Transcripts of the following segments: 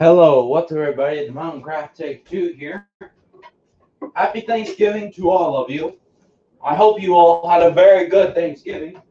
Hello, what's up everybody? The Mountain Craft Take 2 here. Happy Thanksgiving to all of you. I hope you all had a very good Thanksgiving.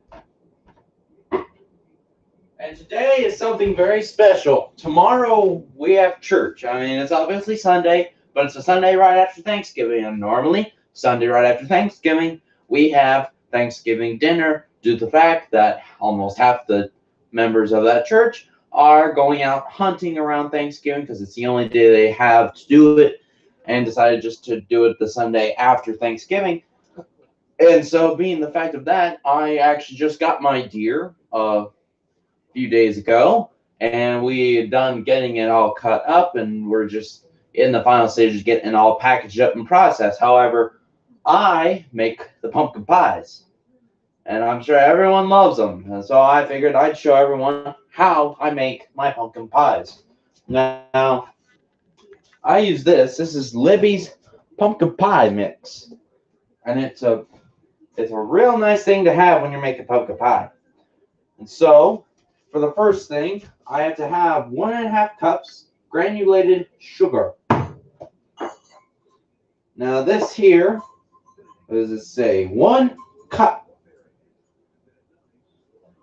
And today is something very special. Tomorrow we have church. I mean, it's obviously Sunday, but it's a Sunday right after Thanksgiving. And normally, Sunday right after Thanksgiving, we have Thanksgiving dinner due to the fact that almost half the members of that church are going out hunting around Thanksgiving because it's the only day they have to do it, and decided just to do it the Sunday after Thanksgiving. And so, being the fact of that, I actually just got my deer few days ago, and we done getting it all cut up, and we're just in the final stages getting it all packaged up and processed. However, I make the pumpkin pies, and I'm sure everyone loves them, and so I figured I'd show everyone how I make my pumpkin pies. Now, I use this. This is Libby's pumpkin pie mix, and it's a real nice thing to have when you're making pumpkin pie. And so, for the first thing, I have to have 1.5 cups granulated sugar. Now this here, what does it say? 1 cup.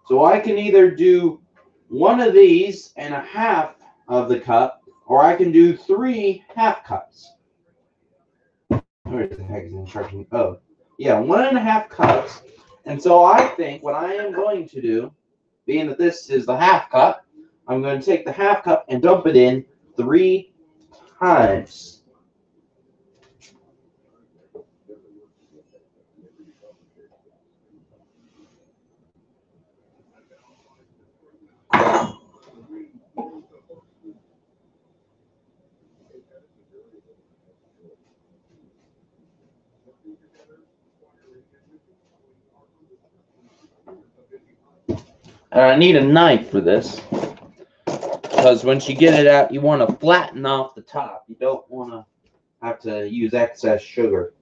So I can either do one of these and a half of the cup, or I can do 3 half cups. Where the heck is the instruction? Oh, yeah, 1.5 cups. And so I think what I am going to do, being that this is the half cup, I'm going to take the half cup and dump it in 3 times. And I need a knife for this, because once you get it out, you want to flatten off the top. You don't want to have to use excess sugar.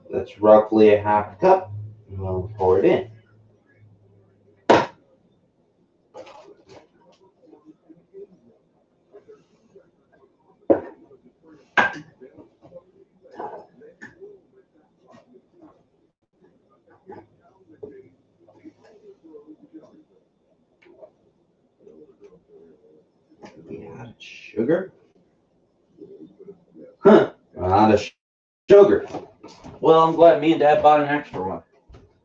That's roughly a half cup, and we'll pour it in. Yeah, sugar? Huh, out of sugar. Well, I'm glad me and Dad bought an extra one.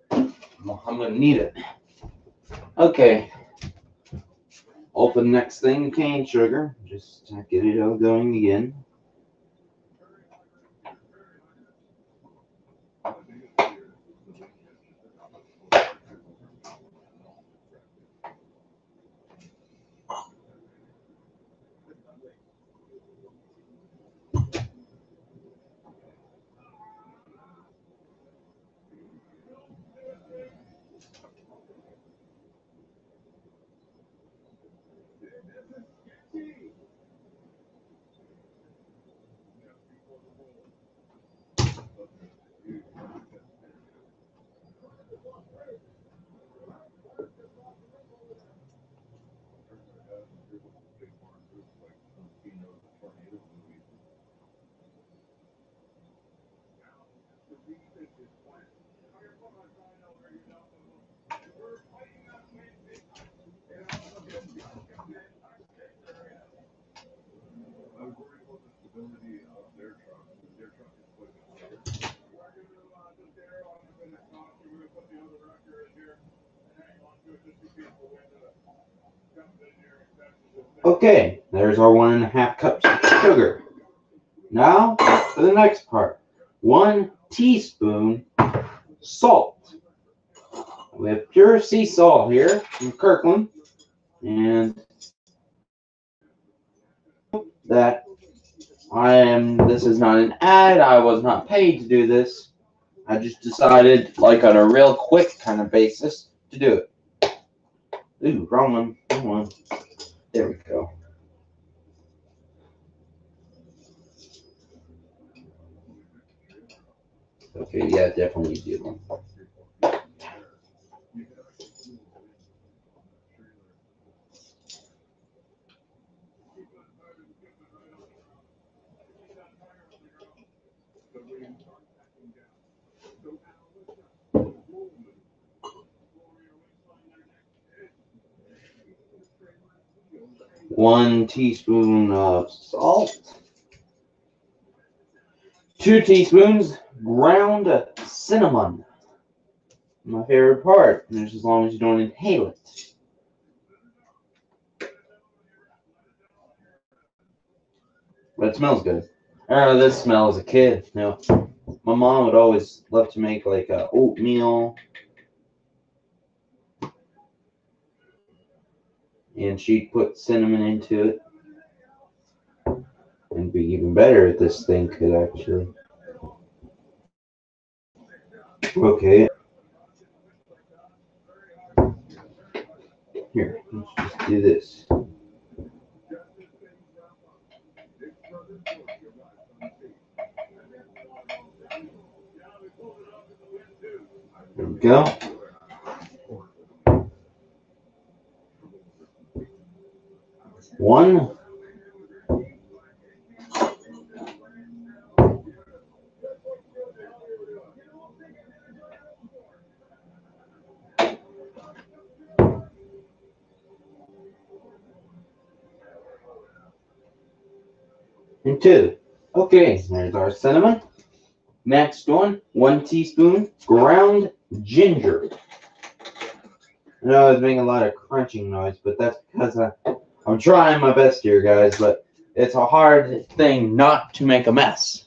I'm going to need it. Okay. Open next thing, cane sugar. Just get it all going again. Okay, there's our 1.5 cups of sugar. Now, for the next part. 1 teaspoon salt. We have pure sea salt here from Kirkland. And that this is not an ad. I was not paid to do this. I just decided, like on a real quick kind of basis, to do it. Ooh, wrong one. Wrong one. There we go. Okay, yeah, definitely do. 1 teaspoon of salt. 2 teaspoons ground cinnamon. My favorite part, just as long as you don't inhale it. But it smells good. I remember this smell as a kid. You know, my mom would always love to make like oatmeal. And she'd put cinnamon into it. And be even better if this thing could actually. Okay. Here, let's just do this. There we go. One. And 2. Okay, there's our cinnamon. Next one, 1 teaspoon ground ginger. I know I was making a lot of crunching noise, but that's because I'm trying my best here, guys, but it's a hard thing not to make a mess.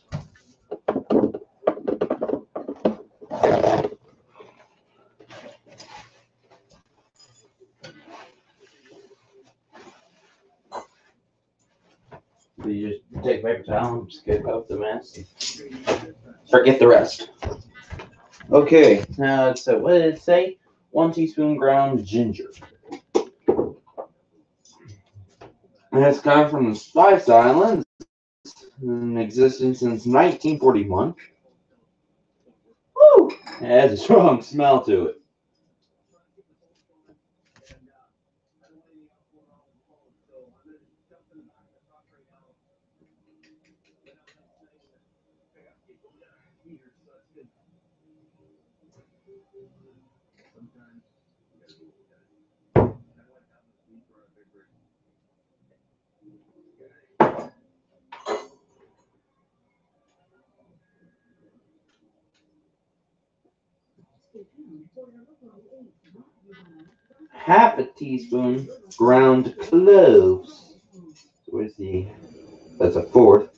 So you just take paper towel and skip out the mess. Forget the rest. Okay, now it's what did it say? 1 teaspoon ground ginger. And it's come from the Spice Islands, in existence since 1941. Woo! It has a strong smell to it. Half a teaspoon ground cloves. So where's the? That's a 1/4.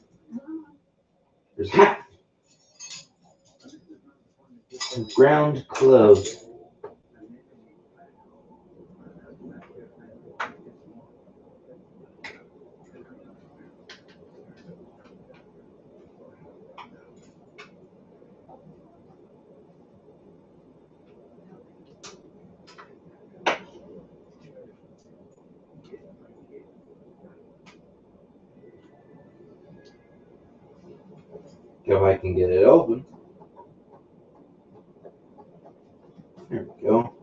There's half ground cloves. If I can get it open. There we go.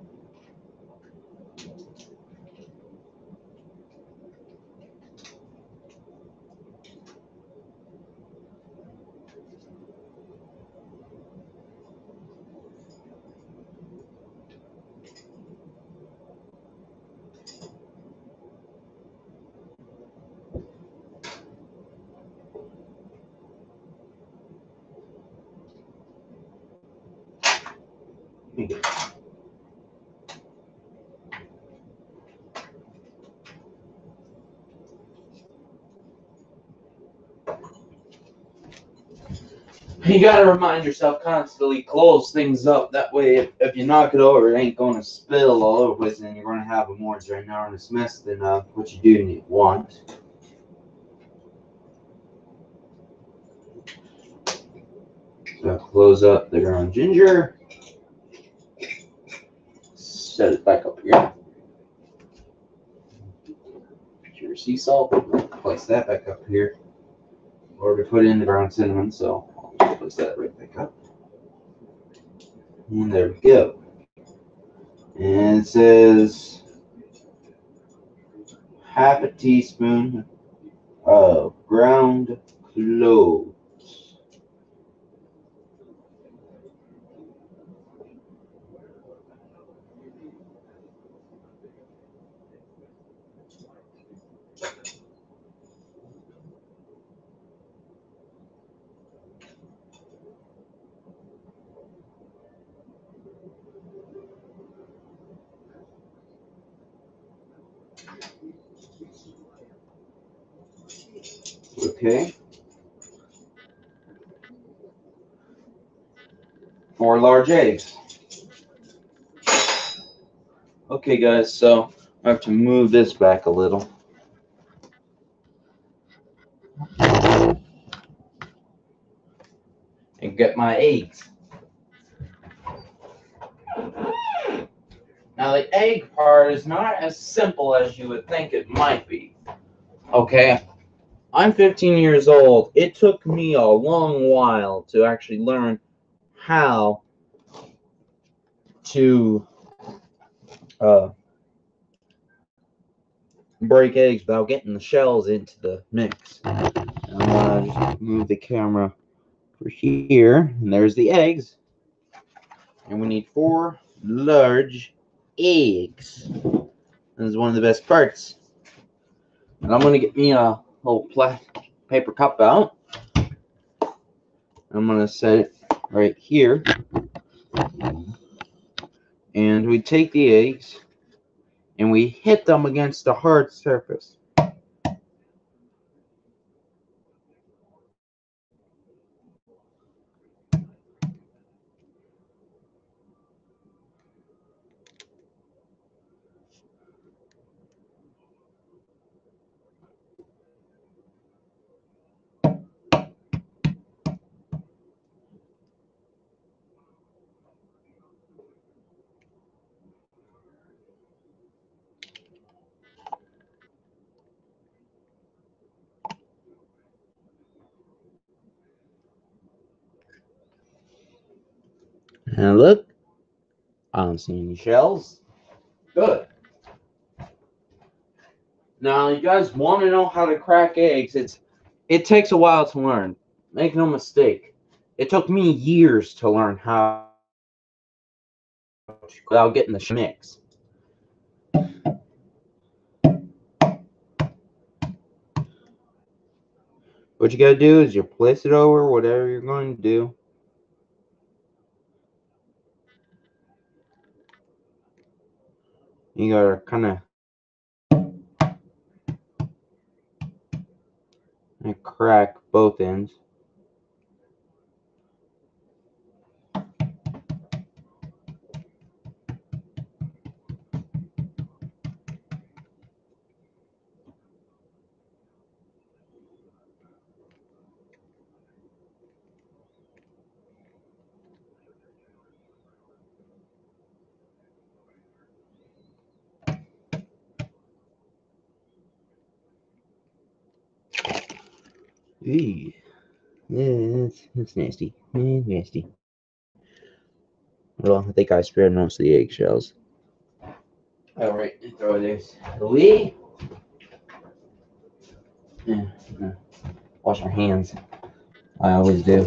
You gotta remind yourself constantly, close things up. That way, if you knock it over, it ain't gonna spill all over the place, and you're gonna have a more ginormous mess than what you do want. So close up the ground ginger. Set it back up here. Get your sea salt. Place that back up here. Or to put in the ground cinnamon, so I'll just place that right back up. And there we go. And it says half a teaspoon of ground cloves. Okay. 4 large eggs. Okay, guys, so I have to move this back a little. And get my eggs. Now, the egg part is not as simple as you would think it might be. Okay, I'm 15 years old. It took me a long while to actually learn how to break eggs without getting the shells into the mix. I'm gonna just move the camera over here, and there's the eggs. And we need 4 large eggs. This is one of the best parts. And I'm gonna get me a little paper cup out. I'm gonna set it right here. And we take the eggs and we hit them against the hard surface. And look, I don't see any shells. Good. Now, you guys want to know how to crack eggs? It takes a while to learn. Make no mistake. It took me years to learn how to without getting the mix. What you gotta do is you place it over whatever you're going to do. You gotta kind of crack both ends. Eee. Yeah, that's nasty. Nasty. Well, I think I spared most of the eggshells. Alright, throw this away. Yeah, wash our hands. I always do.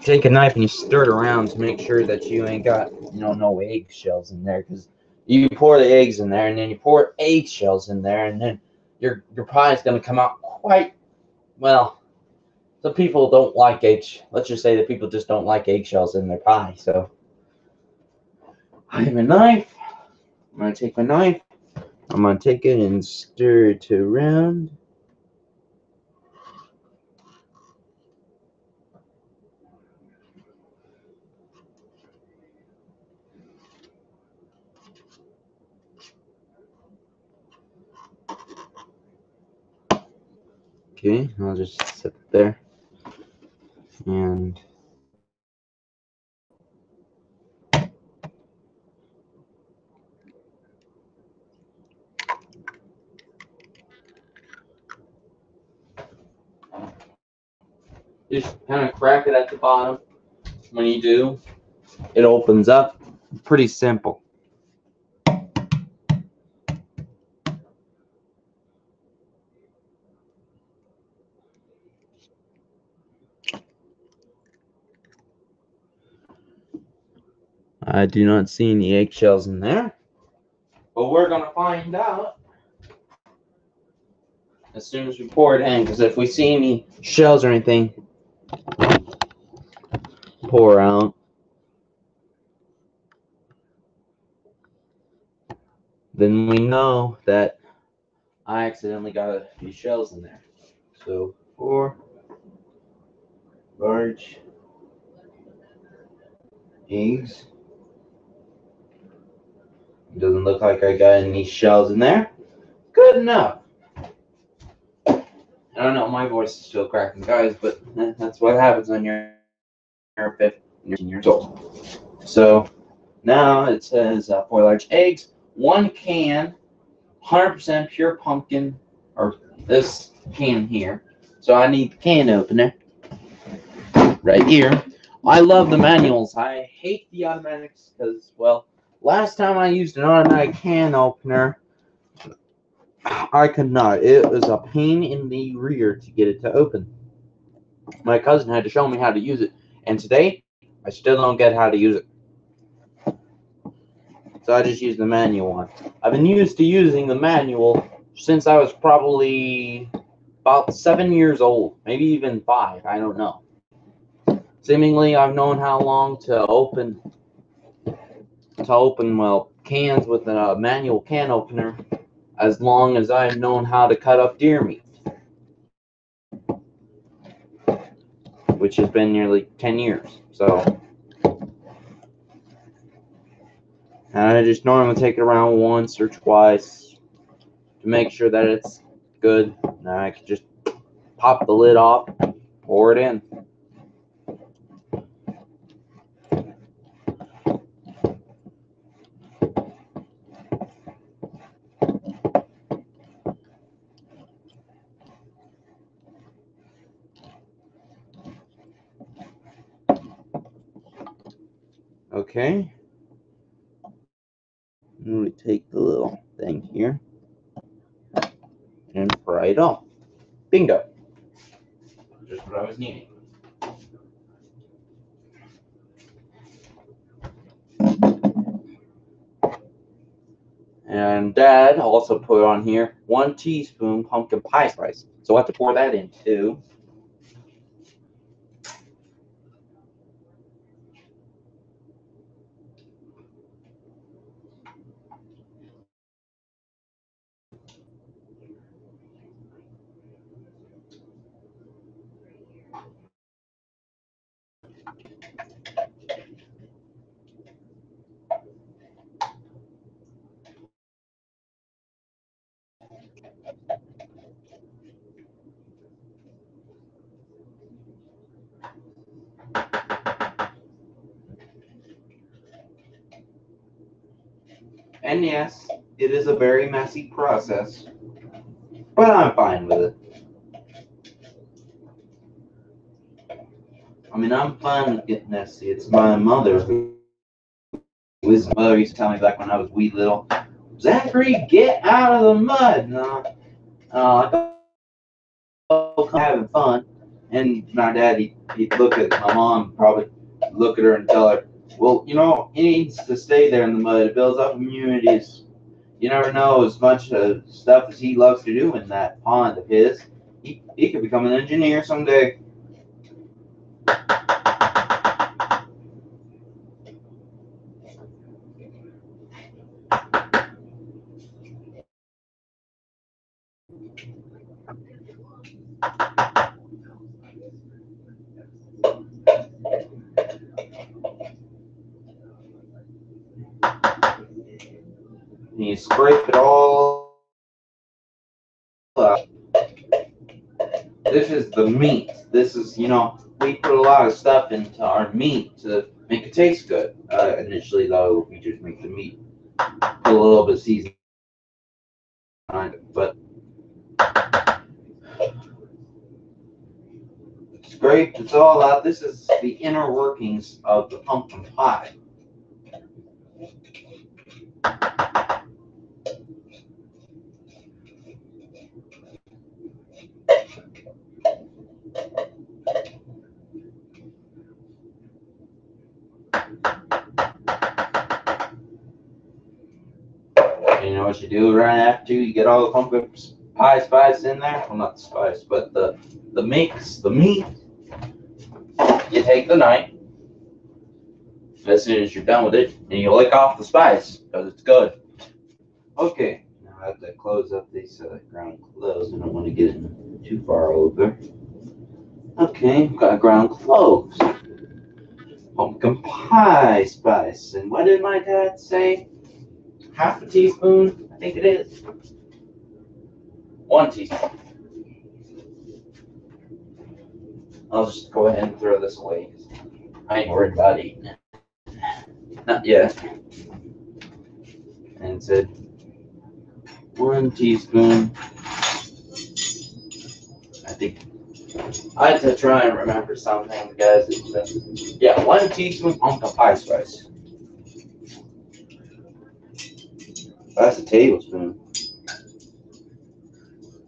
Take a knife and you stir it around to make sure that you ain't got, no eggshells in there. Because you pour the eggs in there, and then you pour eggshells in there, and then your pie is going to come out quite well. Some people don't like eggs. Let's just say that people just don't like eggshells in their pie. So I have a knife. I'm going to take my knife. I'm going to take it and stir it around. Okay, I'll just sit there. And just kind of crack it at the bottom. When you do, it opens up. Pretty simple. I do not see any eggshells in there, but we're gonna find out as soon as we pour it in, because if we see any shells or anything pour out, then we know that I accidentally got a few shells in there. So 4 large eggs. It doesn't look like I got any shells in there. Good enough. I don't know, my voice is still cracking, guys, but that's what happens when you're 15 years old. So now it says 4 large eggs, 1 can, 100% pure pumpkin, or this can here. So I need the can opener right here. I love the manuals. I hate the automatics because, well, last time I used an automatic can opener, I could not. It was a pain in the rear to get it to open. My cousin had to show me how to use it, and today I still don't get how to use it. So I just use the manual one. I've been used to using the manual since I was probably about 7 years old, maybe even 5. I don't know. Seemingly, I've known how long to open well, cans with a manual can opener as long as I've known how to cut up deer meat, which has been nearly 10 years. So, and I just normally take it around once or twice to make sure that it's good. Now I can just pop the lid off, pour it in. Okay. And we take the little thing here and fry it off. Bingo. Just what I was needing. And Dad also put on here 1 teaspoon pumpkin pie spice. So I have to pour that in too. And yes, it is a very messy process, but I'm fine with it. I mean, I'm fine with getting messy. It's my mother who used to tell me back when I was wee little, Zachary, get out of the mud. No, having fun. And my dad, he'd look at my mom, probably look at her and tell her, well, you know, he needs to stay there in the mud. It builds up immunities. You never know as much stuff as he loves to do in that pond of his. He could become an engineer someday. And you scrape it all up. This is the meat. This is, you know, we put a lot of stuff into our meat to make it taste good. Initially, though, we just make the meat put a little bit of seasoning on it. But scraped. It's all out. This is the inner workings of the pumpkin pie. You know what you do right after you get all the pumpkin pie spice in there? Well, not the spice, but the mix, the meat. You take the knife as soon as you're done with it, and you lick off the spice because it's good. Okay, now I have to close up these ground cloves. I don't want to get it too far over. Okay, we've got ground cloves, pumpkin pie spice, and what did my dad say? Half a teaspoon, I think it is. 1 teaspoon. I'll just go ahead and throw this away. I ain't worried about eating it. Not yet. And it said 1 teaspoon. I think I had to try and remember something, guys. Yeah, 1 teaspoon pumpkin pie spice. That's a tablespoon.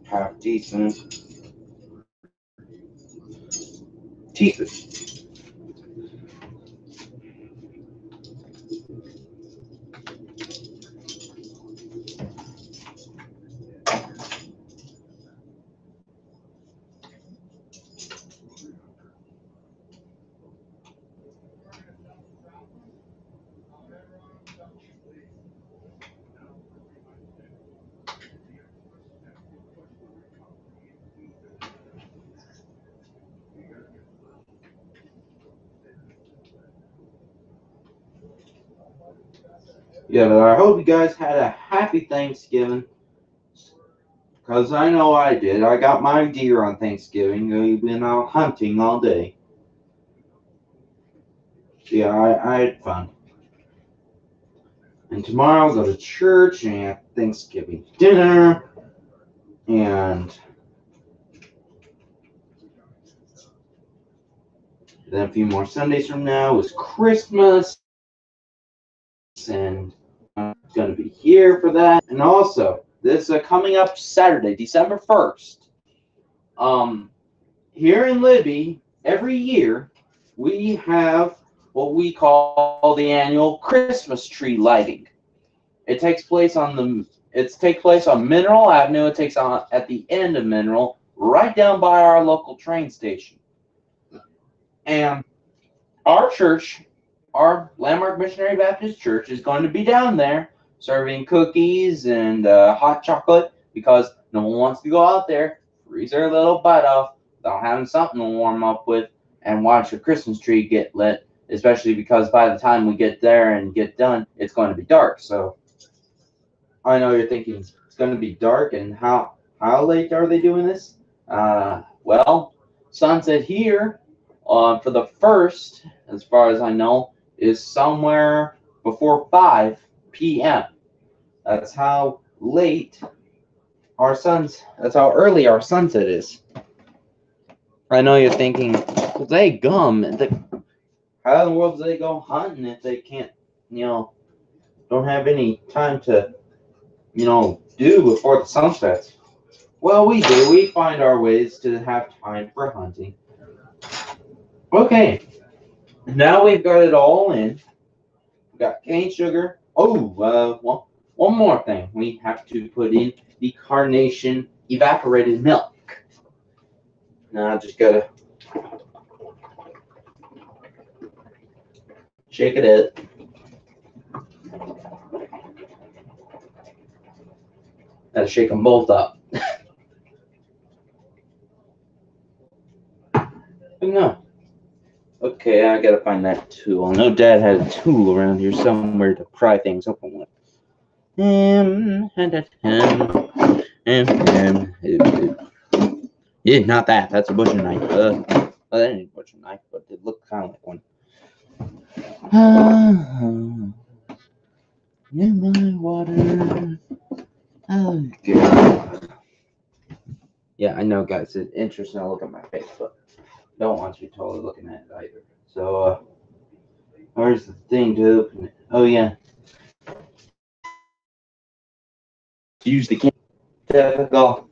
Half a teaspoon. Teaspoon. Yeah, but I hope you guys had a happy Thanksgiving. Because I know I did. I got my deer on Thanksgiving. We've been out hunting all day. Yeah, I had fun. And tomorrow I'll go to church and have Thanksgiving dinner. And then a few more Sundays from now is Christmas. And I'm going to be here for that. And also, this coming up Saturday, December 1st. Here in Libby, every year, we have what we call the annual Christmas tree lighting. It takes place on Mineral Avenue. It takes on at the end of Mineral, right down by our local train station. And our church, our Landmark Missionary Baptist Church, is going to be down there serving cookies and hot chocolate because no one wants to go out there, freeze their little butt off without having something to warm up with and watch a Christmas tree get lit, especially because by the time we get there and get done, it's going to be dark. So I know you're thinking it's going to be dark, and how late are they doing this? Well, sunset here for the first, as far as I know, is somewhere before 5 p.m. That's how early our sunset is. I know you're thinking, well, how in the world do they go hunting if they can't, don't have any time to, do before the sun sets? Well, we do. We find our ways to have time for hunting. Okay, now we've got it all in. We've got cane sugar. Oh, one more thing. We have to put in the Carnation evaporated milk. Now I just gotta shake it up. Gotta shake them both up. No. Okay, I gotta find that tool. I know Dad had a tool around here somewhere to pry things open with. Yeah, not that. That's a butcher knife. That ain't a butcher knife, but it looked kind of like one. In my water. Oh, God. Yeah, I know, guys. It's interesting to look at my face, but Don't want you totally looking at it either. So, where's the thing to open it? Oh, yeah. Use the key. Typical.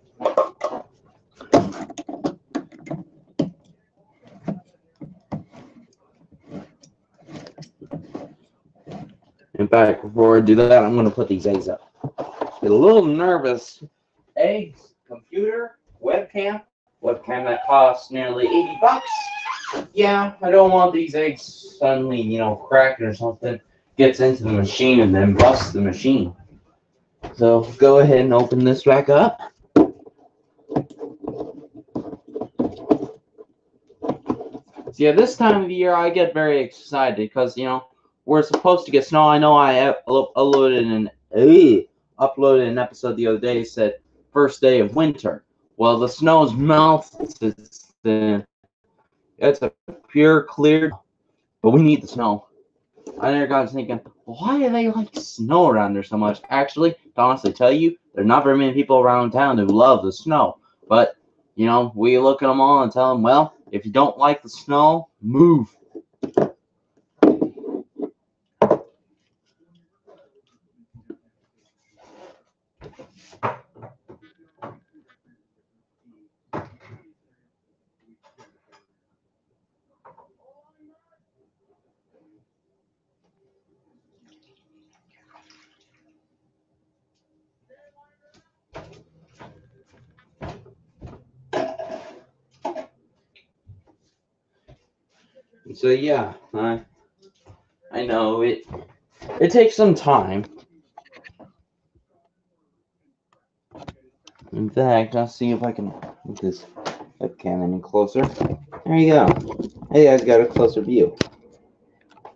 In fact, before I do that, I'm going to put these eggs up. Get a little nervous. Eggs, computer, webcam. Webcam that costs nearly $80. Yeah, I don't want these eggs suddenly, cracking or something. Gets into the machine and then busts the machine. So go ahead and open this back up. So yeah, this time of the year I get very excited because we're supposed to get snow. I know I uploaded an episode the other day that said first day of winter. Well, the snow's melted. It's a pure clear, but we need the snow. I never got thinking, why do they like snow around there so much? Actually, to honestly tell you, there are not very many people around town who love the snow. But, we look at them all and tell them, well, if you don't like the snow, move. So yeah, I know it takes some time. In fact, I'll see if I can get this webcam any closer. There you go. Hey, you guys got a closer view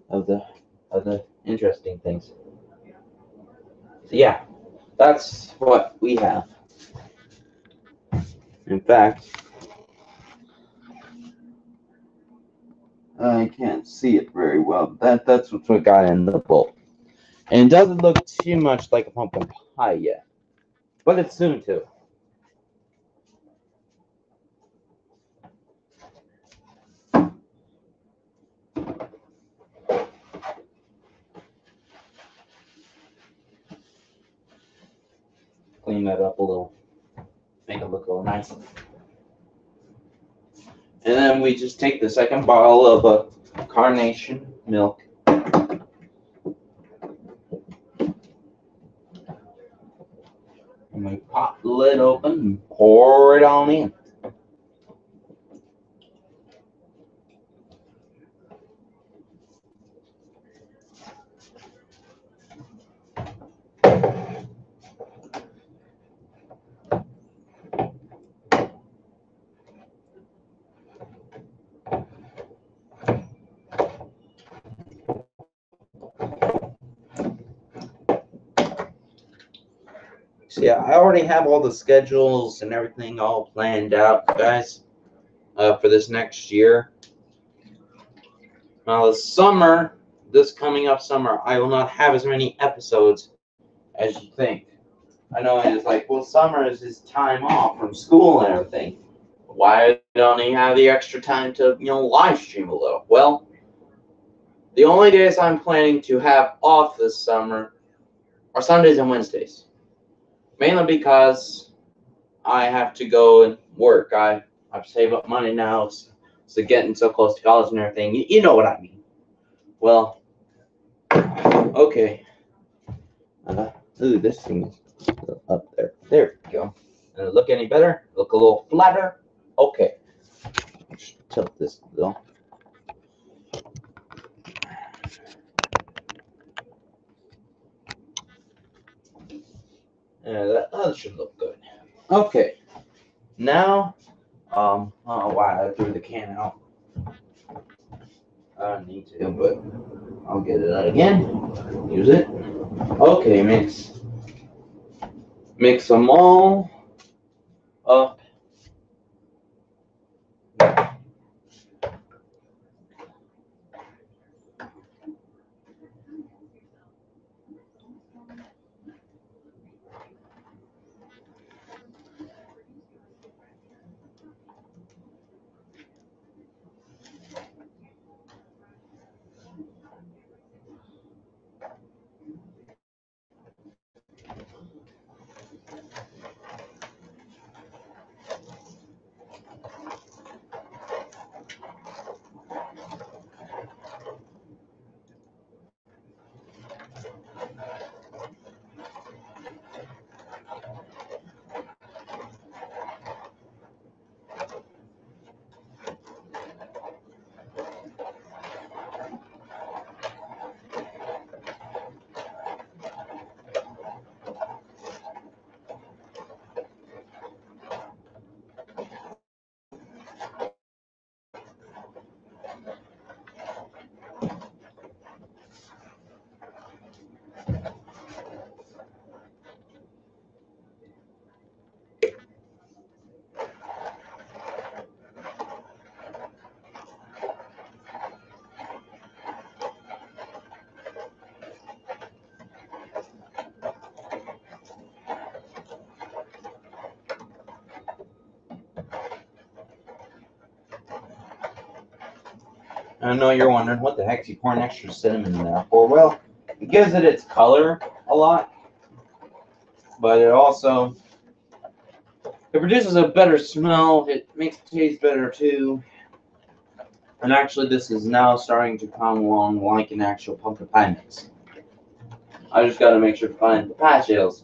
of the interesting things. So yeah, that's what we have. In fact, I can't see it very well. That's what we got in the bowl. And it doesn't look too much like a pumpkin pie yet. But it's soon to. Clean that up a little. Make it look a little nice. And then we just take the second bottle of carnation milk. And we pop the lid open and pour it on in. So yeah, I already have all the schedules and everything all planned out, guys, for this next year. Now, this coming up summer, I will not have as many episodes as you think. I know it's like, well, summer is his time off from school and everything. Why don't he have the extra time to, live stream a little? Well, the only days I'm planning to have off this summer are Sundays and Wednesdays. Mainly because I have to go and work. I've saved up money now, so getting so close to college and everything. You know what I mean. Well, okay. Ooh, this thing is up there. There we go. Does it look any better? Look a little flatter? Okay. Tilt this though. Yeah, that should look good. Okay. Now, oh wow, I threw the can out. I don't need to, but I'll get it out again. Use it. Okay, mix them all up. I know you're wondering what the heck's you pouring extra cinnamon in there for. Well, it gives it its color a lot, but it also produces a better smell. It makes it taste better too. And actually, this is now starting to come along like an actual pumpkin pie mix. I just got to make sure to find the pie shells.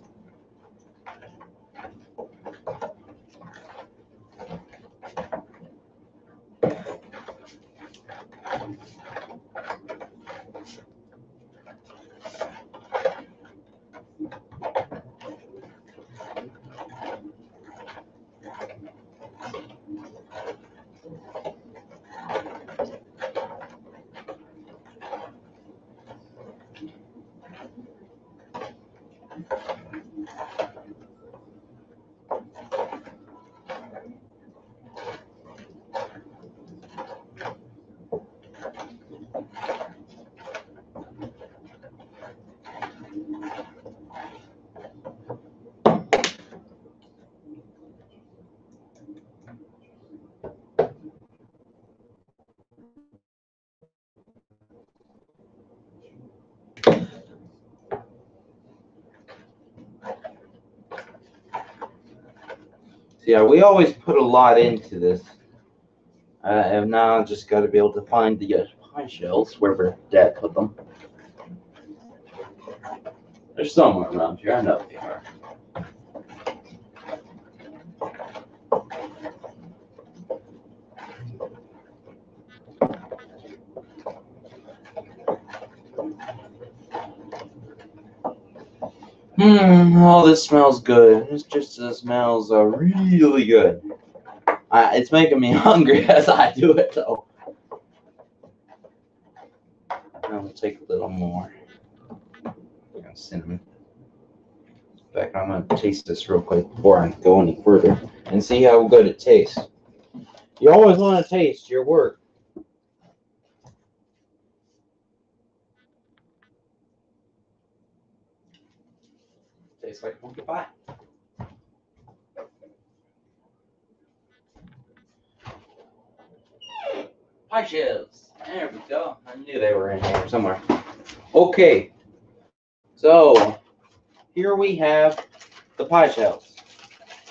Yeah, we always put a lot into this. And now I just got to be able to find the pie shells wherever Dad put them. They're somewhere around here. I know they are. Oh, this smells good. This just smells really good. It's making me hungry as I do it, though. I'm gonna take a little more. Cinnamon. In fact, I'm gonna taste this real quick before I go any further and see how good it tastes. You always want to taste your work. Tastes like pumpkin pie. Pie shells. There we go. I knew they were in here somewhere. Okay. So here we have the pie shells.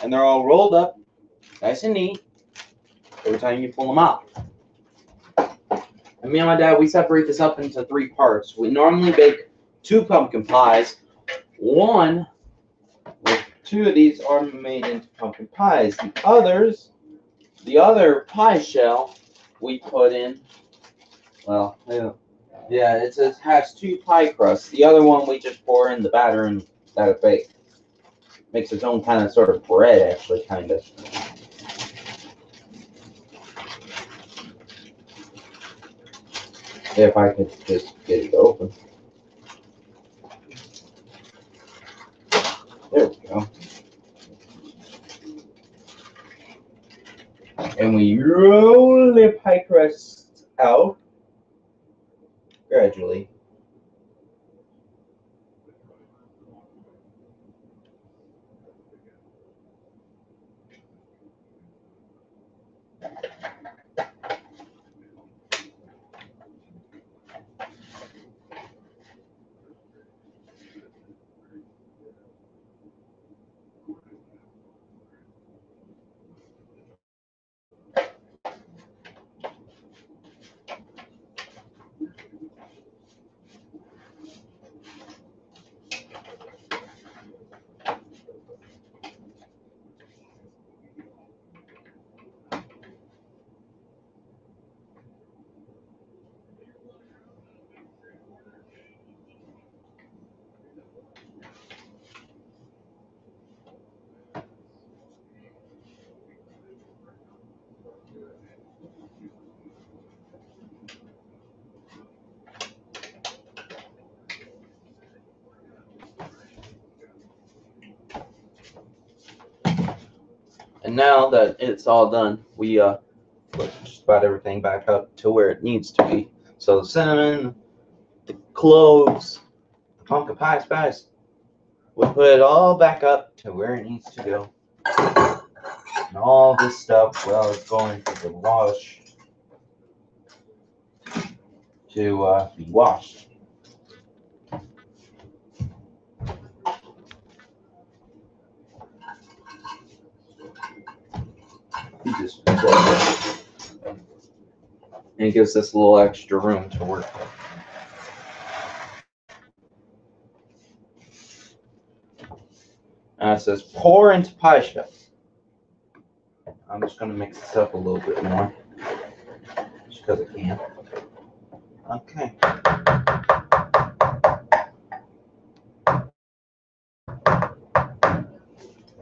And they're all rolled up, nice and neat, every time you pull them out. And me and my dad, we separate this up into 3 parts. We normally bake 2 pumpkin pies. 2 of these are made into pumpkin pies. The other pie shell, we put in, well, yeah, it has 2 pie crusts. The other one we just pour in the batter and let it bake. Makes its own kind of sort of bread, actually, kind of. If I could just get it open. There we go. And we roll the pie crust out gradually. And now that it's all done, we put just about everything back up to where it needs to be. So the cinnamon, the cloves, the pumpkin pie spice, we put it all back up to where it needs to go. And all this stuff, well, it's going to the wash. to be washed. You just put that there. And it gives us a little extra room to work with. It says pour into pie shells. I'm just going to mix this up a little bit more, just because I can. Okay.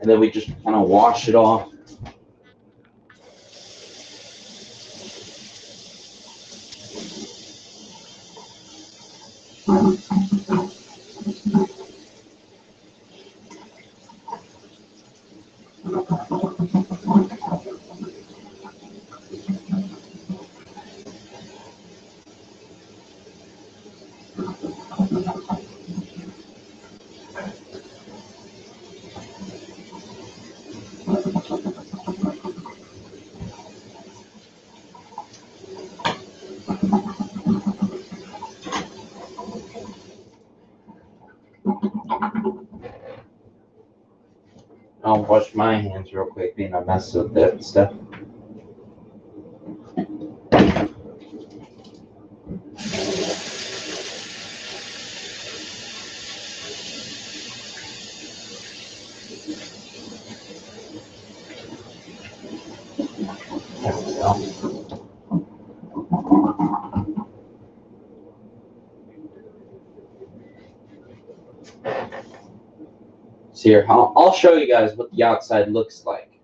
And then we just kind of wash it off. I'll wash my hands real quick, being I mess with that stuff. There we go. So here, I'll show you guys what the outside looks like.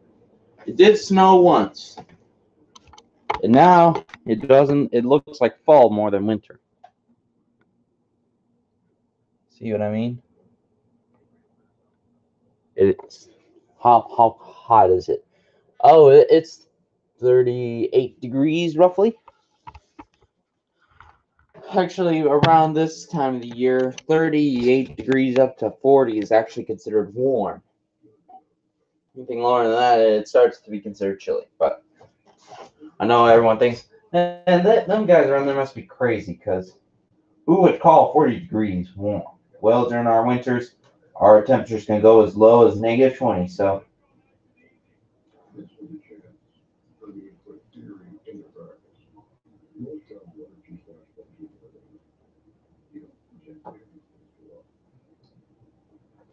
It did snow once, and now it doesn't. It looks like fall more than winter. See what I mean? It's how hot is it? Oh, it's 38 degrees roughly. Actually, around this time of the year, 38 degrees up to 40 is actually considered warm. Anything lower than that, it starts to be considered chilly. But I know everyone thinks, and them guys around there must be crazy, because who would call 40 degrees warm? Well, during our winters, our temperatures can go as low as -20. So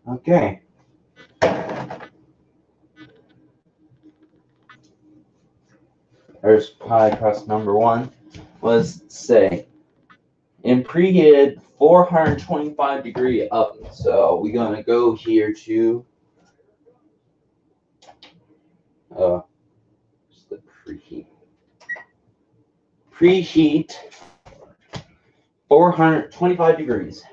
okay. There's pie crust number one. Was say in preheated 425-degree oven. So we're gonna go here to just the preheat. Preheat 425 degrees.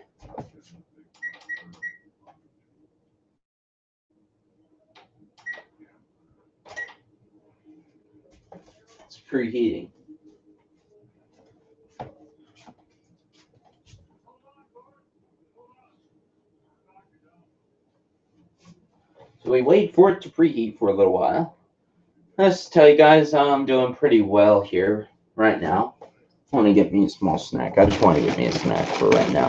It's preheating. So we wait for it to preheat for a little while. Let's tell you guys I'm doing pretty well here right now. I want to get me a small snack. I just want to get me a snack for right now.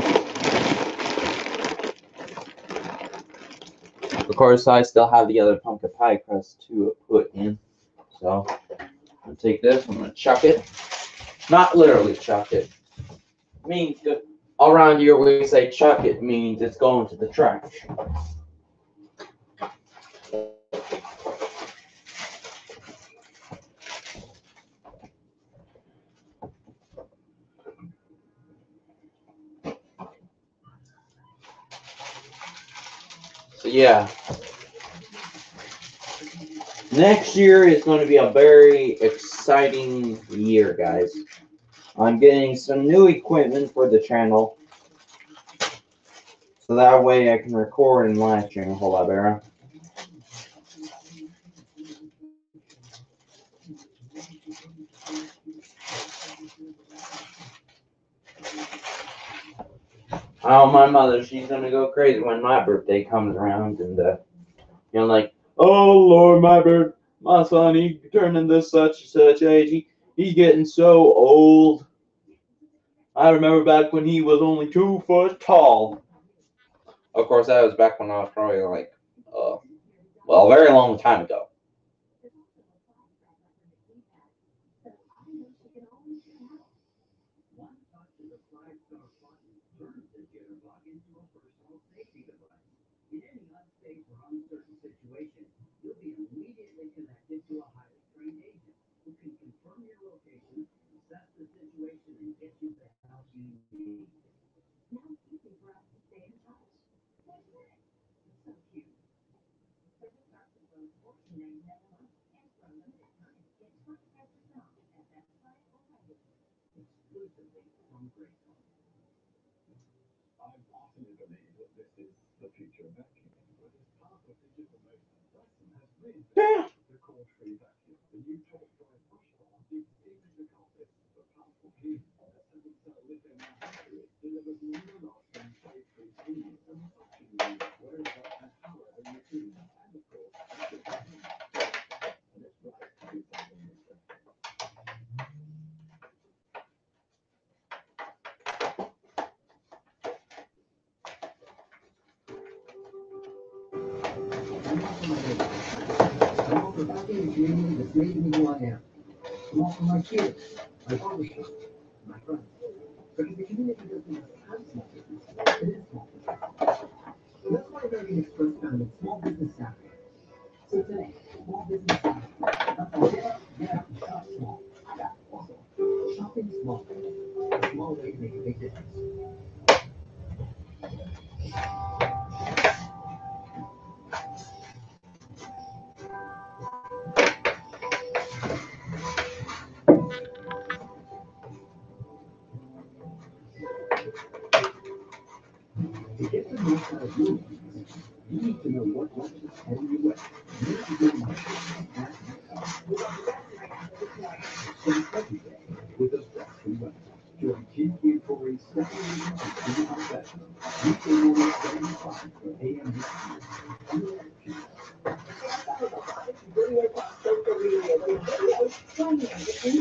Of course, I still have the other pumpkin pie crust to put in. So I'm going to take this, I'm going to chuck it. Not literally chuck it. I mean, all around here where we say chuck it means it's going to the trash. So yeah, next year is going to be a very exciting year, guys. I'm getting some new equipment for the channel, so that way I can record and live stream a whole lot better. Oh, my mother, she's gonna go crazy when my birthday comes around, and like, oh Lord, my son, he turning this such and such age. He's getting so old. I remember back when he was only 2 foot tall. Of course, that was back when I was probably like, well, a very long time ago. Yeah.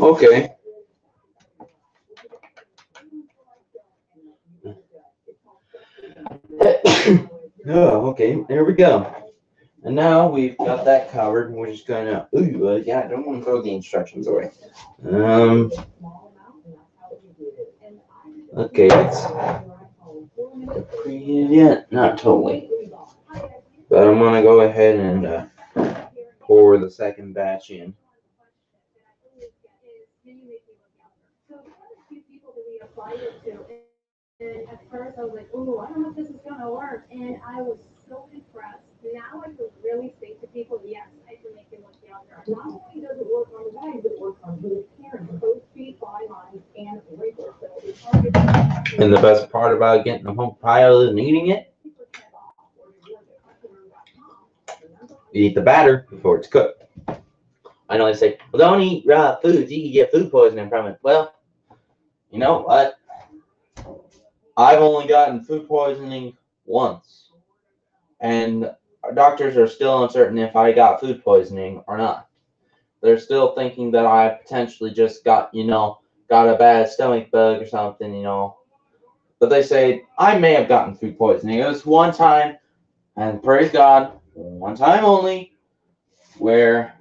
Okay. Oh, okay. There we go. And now we've got that covered, and we're just gonna. Ooh, yeah, I don't want to throw the instructions away. Um. Okay, let's create it. Not totally, but I'm gonna go ahead and pour the second batch in. And the best part about getting the whole pile and eating it, you eat the batter before it's cooked. I know they say, well, don't eat raw foods, you can get food poisoning from it. Well, you know what? I've only gotten food poisoning once, and our doctors are still uncertain if I got food poisoning or not. They're still thinking that I potentially just got, got a bad stomach bug or something. But they say I may have gotten food poisoning. It was one time, and praise God, one time only, where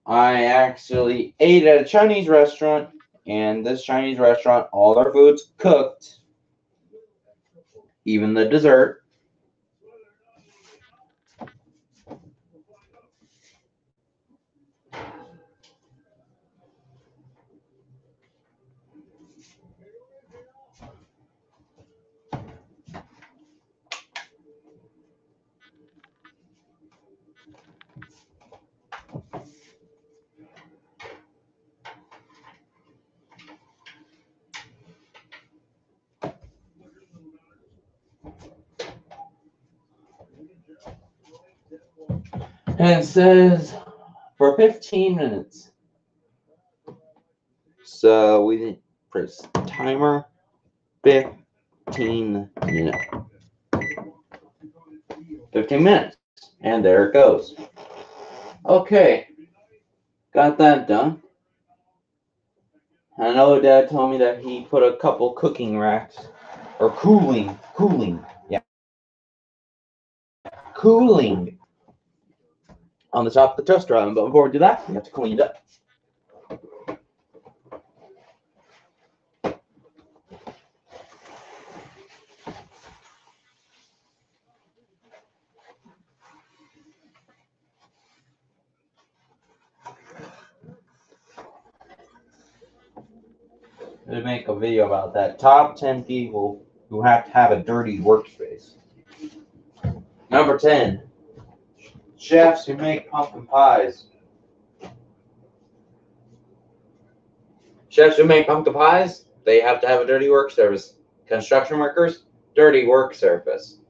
I actually ate at a Chinese restaurant, and this Chinese restaurant, all their food's cooked, even the dessert. And it says for 15 minutes. So we didn't press timer 15 minutes. 15 minutes. And there it goes. Okay. Got that done. I know Dad told me that he put a couple cooking racks, or cooling, on the top of the toaster oven. But before we do that, we have to clean it up. To make a video about that. Top 10 people who have to have a dirty workspace. Number 10. Chefs who make pumpkin pies. Chefs who make pumpkin pies, they have to have a dirty work surface. Construction workers, dirty work surface.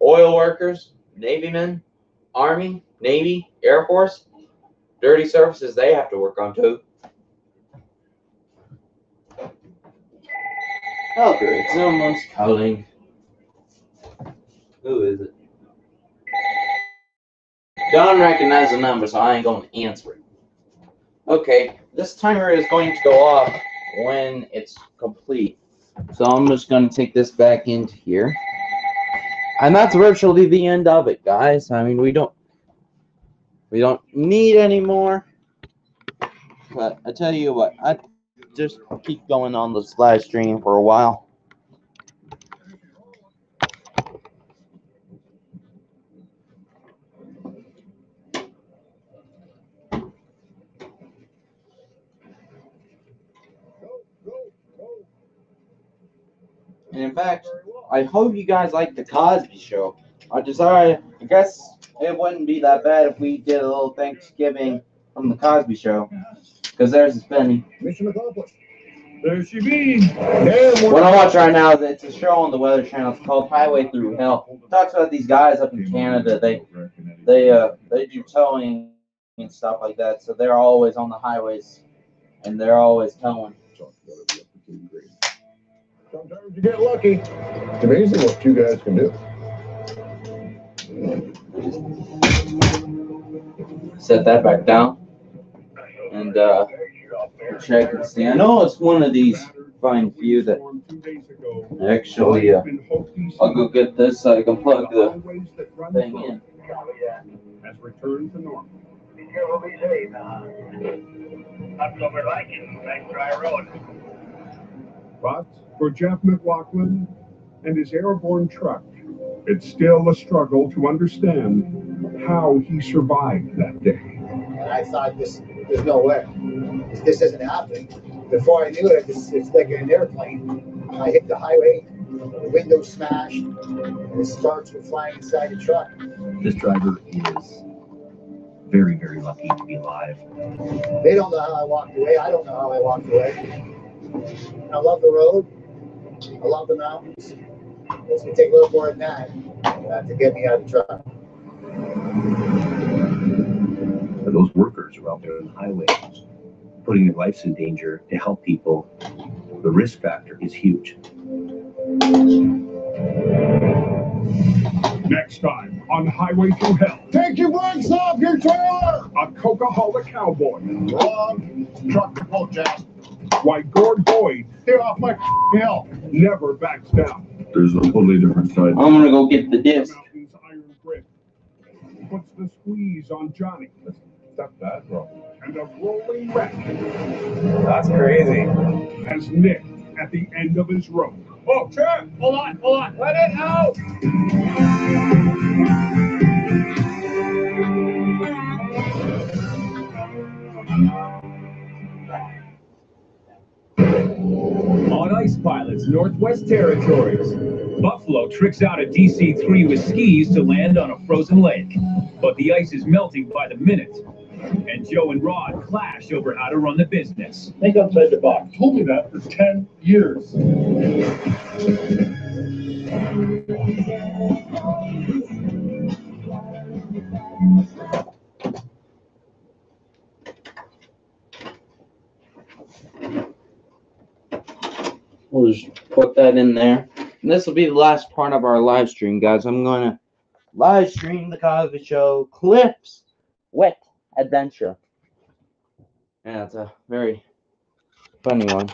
Oil workers, Navy men, Army, Navy, Air Force, dirty surfaces they have to work on too. Oh, great. Someone's calling. Who is it? Don't recognize the number, so I ain't going to answer it. Okay, this timer is going to go off when it's complete. So I'm just going to take this back into here. And that's virtually the end of it, guys. I mean, we don't need any more. But I tell you what, I just keep going on this live stream for a while. And in fact, I hope you guys like the Cosby Show. I guess it wouldn't be that bad if we did a little Thanksgiving from the Cosby Show. Because there's Penny. Mission accomplished. There she be. What I watch right now, it's a show on the Weather Channel. It's called Highway Through Hell. It talks about these guys up in Canada. They do towing and stuff like that. So they're always on the highways, and they're always towing. Sometimes you get lucky. It's amazing what you guys can do. Set that back down. And check and see. I know it's one of these fine few that actually I'll go get this so I can plug the thing in. Has returned to normal. Be careful, be safe. That's what we're liking. Nice dry road. But for Jeff McLaughlin and his airborne truck, it's still a struggle to understand how he survived that day. And I thought, there's no way. This isn't happening. Before I knew it, it's like an airplane. I hit the highway, the window smashed, and the sparks were flying inside the truck. This driver is very, very lucky to be alive. They don't know how I walked away. I don't know how I walked away. I love the road. I love the mountains. It's going to take a little more than that to get me out of the truck. For those workers who are out there on the highway, putting their lives in danger to help people, the risk factor is huge. Next time on Highway Through Hell. Take your brakes off your trailer! A Coca-Cola cowboy. Wrong truck to pull, Jeff. Why Gord Boyd, Get off my hill. never backs down. There's a totally different side. I'm gonna go get the disc. Mountain's iron grip puts the squeeze on Johnny. Stop that, bro. And a rolling wreck That's crazy. has Nick at the end of his rope. Oh, sure. Hold on. Let it out. On Ice Pilots, Northwest Territories. Buffalo tricks out a DC-3 with skis to land on a frozen lake. But the ice is melting by the minute. And Joe and Rod clash over how to run the business. Think outside the box. Told me that for 10 years. We'll just put that in there. And this will be the last part of our live stream, guys. I'm going to live stream the Cosby Show clips. Wet adventure. Yeah, it's a very funny one.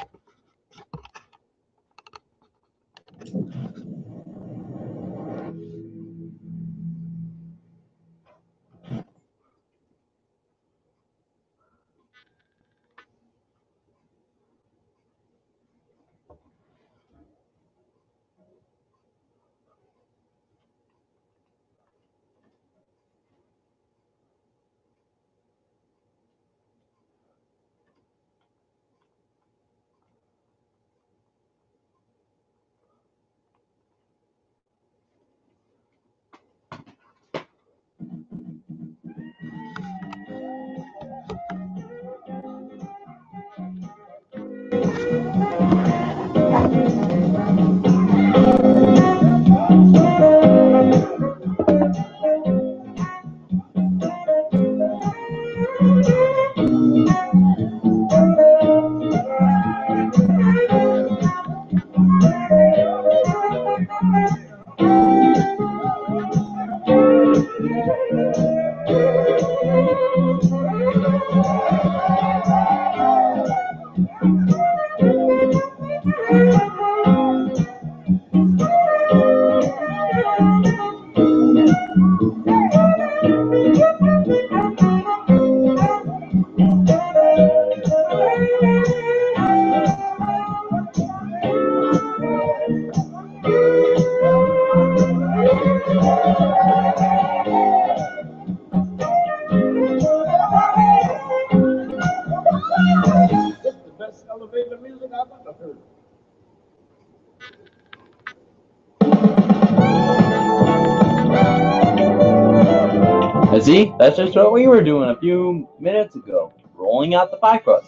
See, that's just what we were doing a few minutes ago, rolling out the pie crust.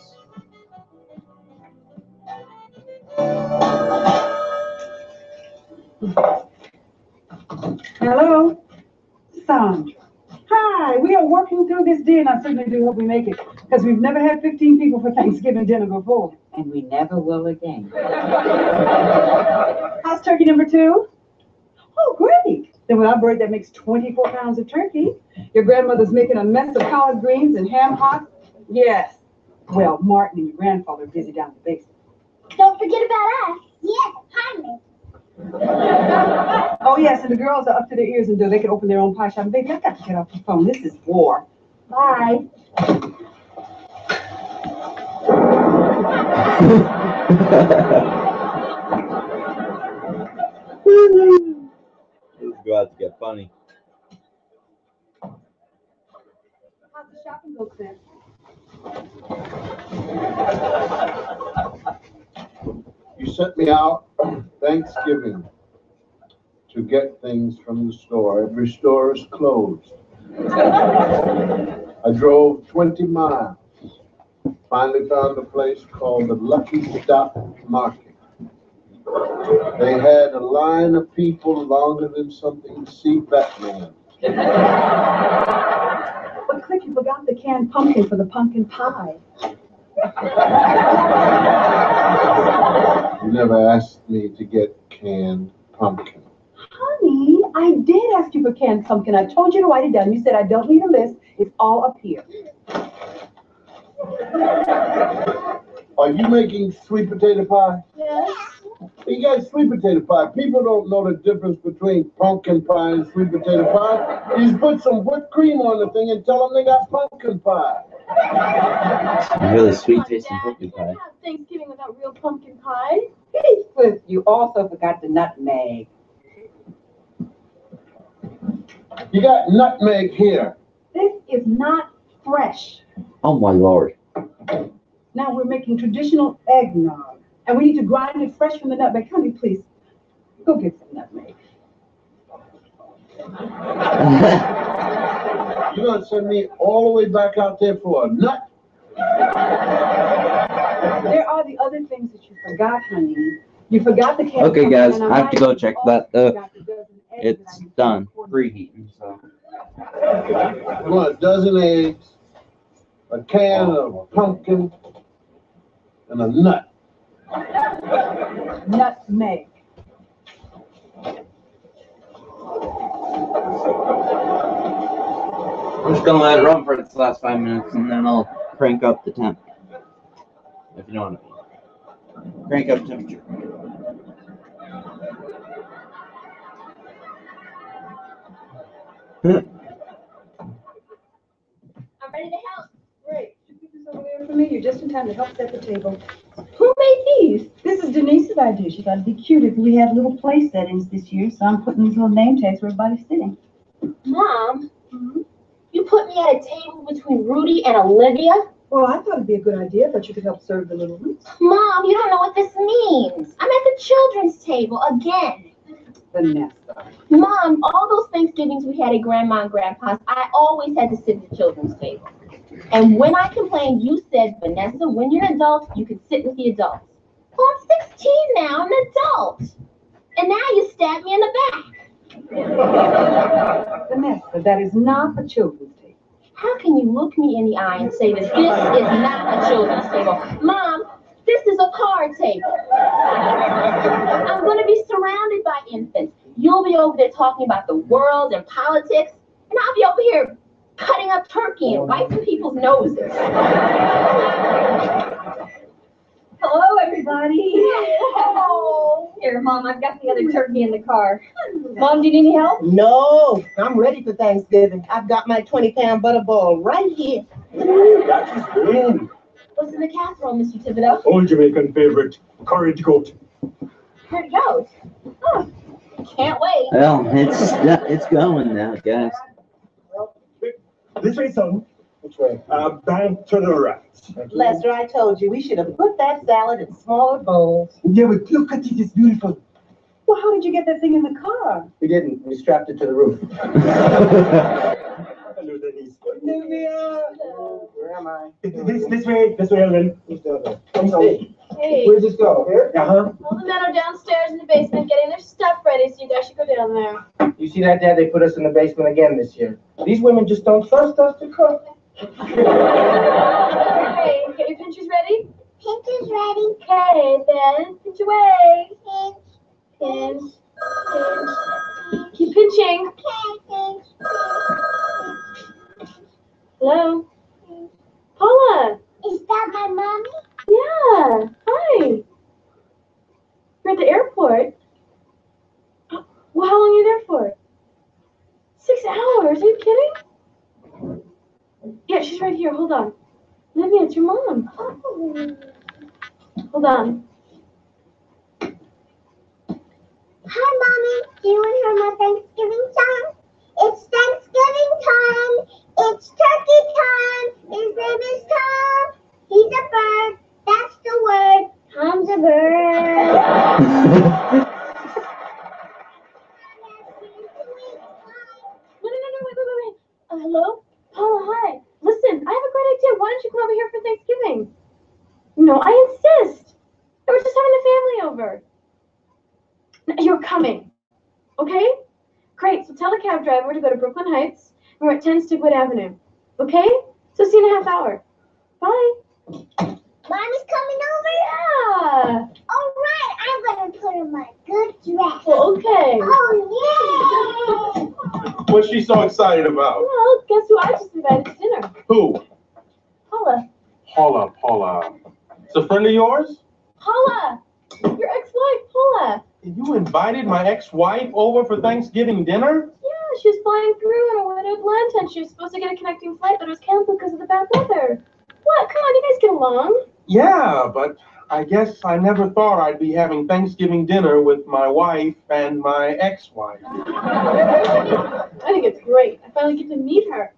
Hello, Sandra. Hi, we are working through this deal, and I certainly do hope we make it, because we've never had 15 people for Thanksgiving dinner before. And we never will again. How's turkey number 2? Oh, great. Then with our bird, that makes 24 pounds of turkey. Your grandmother's making a mess of collard greens and ham hocks. Yes. Well, Martin and your grandfather are busy down in the basement. Don't forget about us. Yes, Hyman. Oh, yes, and the girls are up to their ears in dough. They can open their own pie shop. Baby, I've got to get off the phone. This is war. Bye. This is about to get funny. How's the shopping go, Sam? You sent me out Thanksgiving to get things from the store. Every store is closed. I drove 20 miles. Finally found a place called the Lucky Stop Market. They had a line of people longer than something to see Batman. But Cliff, you forgot the canned pumpkin for the pumpkin pie. You never asked me to get canned pumpkin. Honey, I did ask you for canned pumpkin. I told you to write it down. You said I don't need a list. It's all up here. Are you making sweet potato pie? Yes. You got sweet potato pie. People don't know the difference between pumpkin pie and sweet potato pie. You just put some whipped cream on the thing and tell them they got pumpkin pie. Really sweet tasting pumpkin pie. Have Thanksgiving without real pumpkin pie. Hey, Cliff, you also forgot the nutmeg. You got nutmeg here. This is not fresh. Oh my lord. Now we're making traditional eggnog. And we need to grind it fresh from the nutmeg. Honey, please, go get some nutmeg. You're going to send me all the way back out there for a nut? There are the other things that you forgot, honey. You forgot the canned Okay, pumpkin, guys, and I have to go might check also that. forgot the dozen eggs that It's I used done. for the Preheating, so. You want a dozen eggs, a can of pumpkin, and a nut. nutmeg. I'm just gonna let it run for its last 5 minutes and then I'll crank up the temp. If you know what I mean. Crank up temperature. I'm ready to help. Great. You pick this over there for me? You're just in time to help set the table. Who made these? This is Denise's idea. She thought it'd be cute if we had little place settings this year, so I'm putting these little name tags where everybody's sitting. Mom, you put me at a table between Rudy and Olivia? Well, I thought it'd be a good idea, but you could help serve the little ones. Mom, you don't know what this means. I'm at the children's table again. Vanessa. Mom, all those Thanksgivings we had at Grandma and Grandpa's, I always had to sit at the children's table. And when I complained, you said, Vanessa, when you're an adult, you can sit with the adults. Well, I'm 16 now, I'm an adult. And now you stab me in the back. Vanessa, that is not a children's table. How can you look me in the eye and say that this is not a children's table? Mom, this is a card table. I'm going to be surrounded by infants. You'll be over there talking about the world and politics, and I'll be over here cutting up turkey and wiping people's noses. Hello, everybody. Hello. Here, Mom, I've got the other turkey in the car. Mom, do you need any help? No, I'm ready for Thanksgiving. I've got my 20-pound butterball right here. That is good. What's in the casserole, Mr. Thibodeau? Old Jamaican favorite, courage goat. Here it goes. Oh, can't wait. Well, it's going now, guys. This way, son. Which way? Bank to the right. Lester, I told you, we should have put that salad in smaller bowls. Yeah, but look at it, it's beautiful. Well, how did you get that thing in the car? We didn't. We strapped it to the roof. Hello, Denise. Olivia! Where am I? This way, Ellen. Hey, Where's this go? Here? Uh-huh. all the men are downstairs in the basement getting their stuff ready, so you guys should go down there. You see that, Dad? They put us in the basement again this year. These women just don't trust us to cook. Okay, get your pinchers ready? Pinch is ready. Okay, then pinch away. Pinch. Keep pinching. Okay, hello? Paula. Is that my mommy? Yeah. Hi. You're at the airport. Well, how long are you there for? 6 hours. Are you kidding? Yeah, she's right here. Hold on. Olivia, it's your mom. Hold on. Hi, Mommy. Do you want to hear my Thanksgiving song? It's Thanksgiving time. It's turkey time. His name is Tom. He's a bird. That's the word. Tom's a bird. Wait. Hello? Paula, hi. Listen, I have a great idea. Why don't you come over here for Thanksgiving? No, I insist. We're just having the family over. No, you're coming. Okay? Great. So tell the cab driver to go to Brooklyn Heights. We're at 10 Stigwood Avenue. Okay? So see you in a half hour. Bye. Mommy's coming over? Yeah. All right. I'm going to put on my good dress. Well, okay. Oh, yeah. What's she so excited about? Well, guess who I just invited to dinner? Who? Paula. Paula. It's a friend of yours? Paula. Your ex-wife, Paula. You invited my ex-wife over for Thanksgiving dinner? Yeah, she was flying through on her way to Atlanta, and she was supposed to get a connecting flight, but it was canceled because of the bad weather. What? Come on, you guys get along. Yeah, but I guess I never thought I'd be having Thanksgiving dinner with my wife and my ex-wife. I think it's great. I finally get to meet her.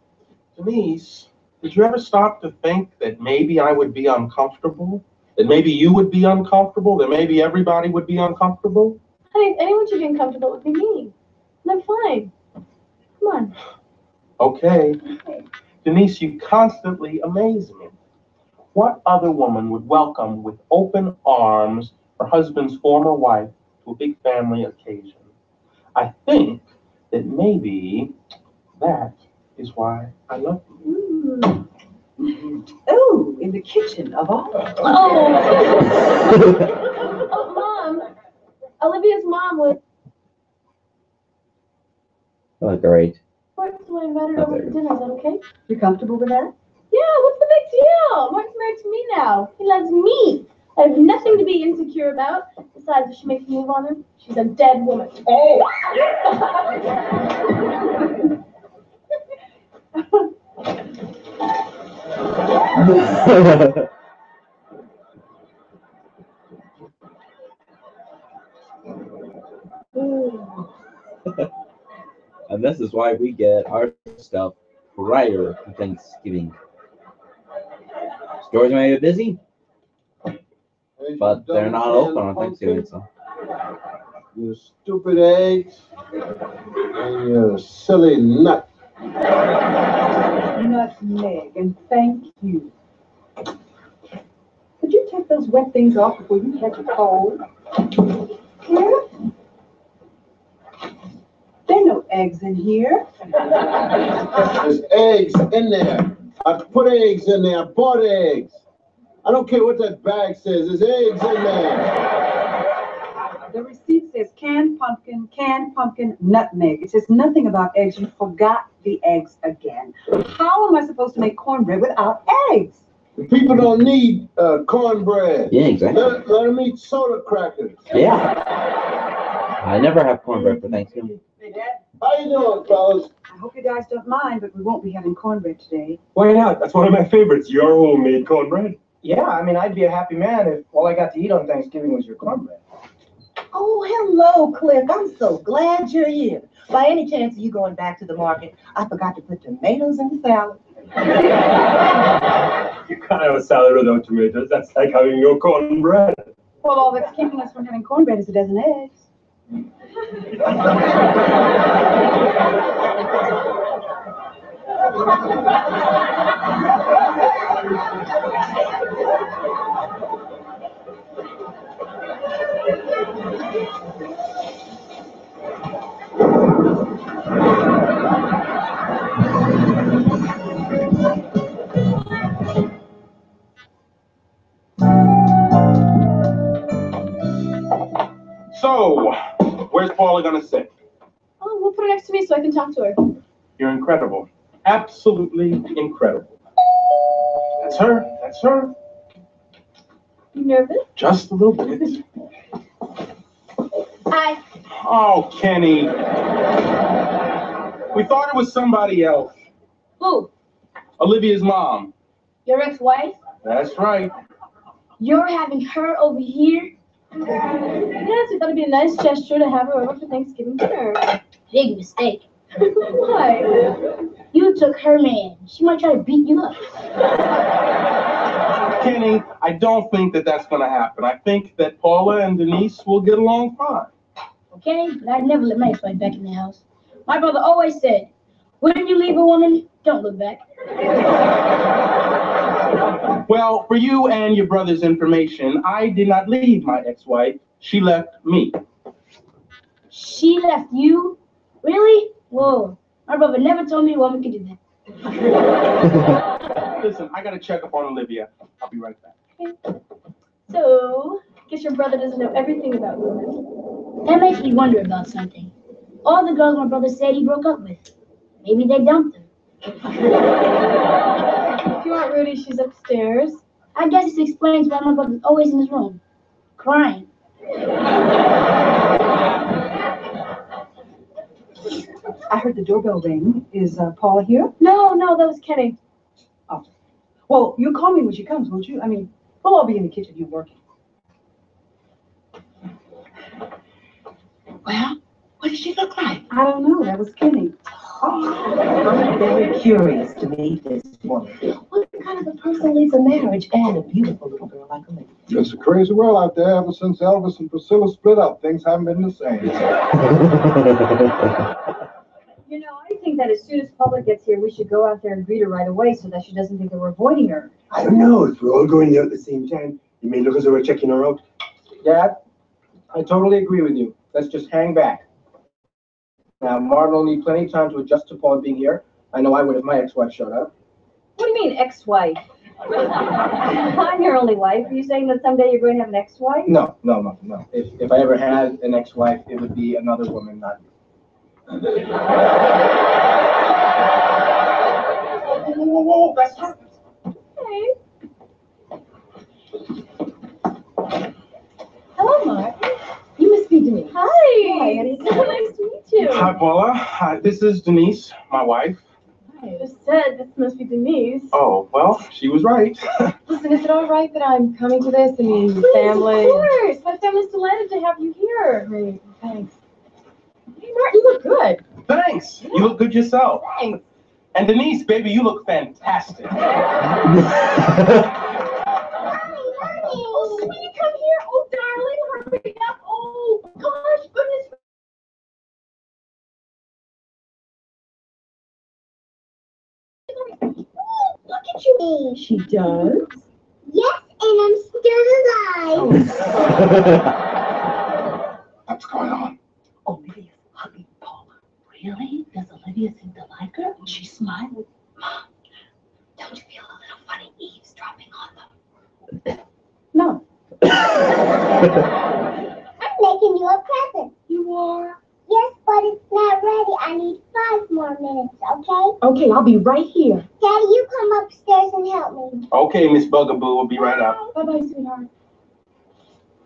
Denise, did you ever stop to think that maybe I would be uncomfortable? That maybe you would be uncomfortable? That maybe everybody would be uncomfortable? Honey, if anyone should be uncomfortable, it would be me. And I'm fine. Come on. Okay. Denise, you constantly amaze me. What other woman would welcome with open arms her husband's former wife to a big family occasion? I think that maybe that is why I love you. Oh, in the kitchen of all. Oh, Mom. Olivia's mom was. Oh, great. So I invited her over for dinner. Is that okay? You comfortable with that? Yeah, what's the big deal? Mark's married to me now. He loves me. I have nothing to be insecure about. Besides, if she makes a move on her, she's a dead woman. Oh! And this is why we get our stuff prior to Thanksgiving. Stores may be busy, but they're not open on Thanksgiving, so. Your stupid eggs and your silly nut. Nutmeg, and thank you. Could you take those wet things off before you catch a cold? Here? There are no eggs in here. There's eggs in there. I put eggs in there. I bought eggs. I don't care what that bag says. There's eggs in there. The receipt says canned pumpkin, nutmeg. It says nothing about eggs. You forgot the eggs again. How am I supposed to make cornbread without eggs? People don't need cornbread. Yeah, exactly. Let them eat soda crackers. Yeah. I never have cornbread for Thanksgiving. Hey, Dad. How you doing, fellas? I hope you guys don't mind, but we won't be having cornbread today. Why not? That's one of my favorites, your homemade cornbread. Yeah, I mean, I'd be a happy man if all I got to eat on Thanksgiving was your cornbread. Oh, hello, Cliff. I'm so glad you're here. By any chance, are you going back to the market? I forgot to put tomatoes in the salad. You can't have a salad without tomatoes. That's like having no cornbread. Well, all that's keeping us from having cornbread is a dozen eggs. So, where's Paula gonna sit? Oh, we'll put her next to me so I can talk to her. You're incredible. Absolutely incredible. That's her. That's her. You nervous? Just a little bit. Hi. Oh, Kenny. We thought it was somebody else. Who? Olivia's mom. Your ex-wife? That's right. You're having her over here? Yes, we thought it'd be a nice gesture to have her over for Thanksgiving dinner. Big mistake. Why? You took her man. She might try to beat you up. Kenny, I don't think that that's going to happen. I think that Paula and Denise will get along fine. Okay, but I'd never let my ex-wife back in the house. My brother always said, when you leave a woman, don't look back. Well, for you and your brother's information, I did not leave my ex-wife. She left me. She left you? Really? Whoa. My brother never told me a woman could do that. Listen, I got to check up on Olivia. I'll be right back. Okay. So, guess your brother doesn't know everything about women. That makes me wonder about something. All the girls my brother said he broke up with. Maybe they dumped him. If you aren't Rudy, she's upstairs. I guess this explains why my brother's always in his room, crying. I heard the doorbell ring. Is Paula here? No, that was Kenny. Oh. Well, you'll call me when she comes, won't you? I mean, we'll all be in the kitchen, you working. Well, what does she look like? I don't know. That was Kenny. I'm very curious to meet this woman. What kind of a person leaves a marriage and a beautiful little girl like Olivia? It's a crazy world out there. Ever since Elvis and Priscilla split up, things haven't been the same. You know, I think that as soon as Paula gets here, we should go out there and greet her right away so that she doesn't think that we're avoiding her. I don't know. If we're all going there at the same time, you may look as though we're checking her out. Dad, I totally agree with you. Let's just hang back. Now, Marvin will need plenty of time to adjust to Paul being here. I know I would if my ex-wife showed up. What do you mean, ex-wife? I'm your only wife. Are you saying that someday you're going to have an ex-wife? No. If I ever had an ex-wife, it would be another woman, not you. Whoa, that's happened. Hi, Paula. Hi, this is Denise, my wife. I just said this must be Denise. Oh, well, she was right. Listen, is it all right that I'm coming to this? I mean, Please, family. of course. My family's delighted to have you here. Great, thanks. Hey, Martin, you look good. Thanks. You look good yourself. Thanks. And Denise, baby, you look fantastic. Oh, sweetie, come here. Oh, darling, hurry up. Oh, gosh, goodness. Oh, look at you. She does? Yes, and I'm still alive. What's going on? Olivia's hugging Paula. Really? Does Olivia seem to like her? She smiled. Mom, don't you feel a little funny eavesdropping on them? No. I'm making you a present. You are? Yes, but it's not ready. I need 5 more minutes, okay? Okay, I'll be right here. Daddy, you come upstairs and help me. Okay, Miss Bugaboo, we'll be right up. Bye-bye, sweetheart.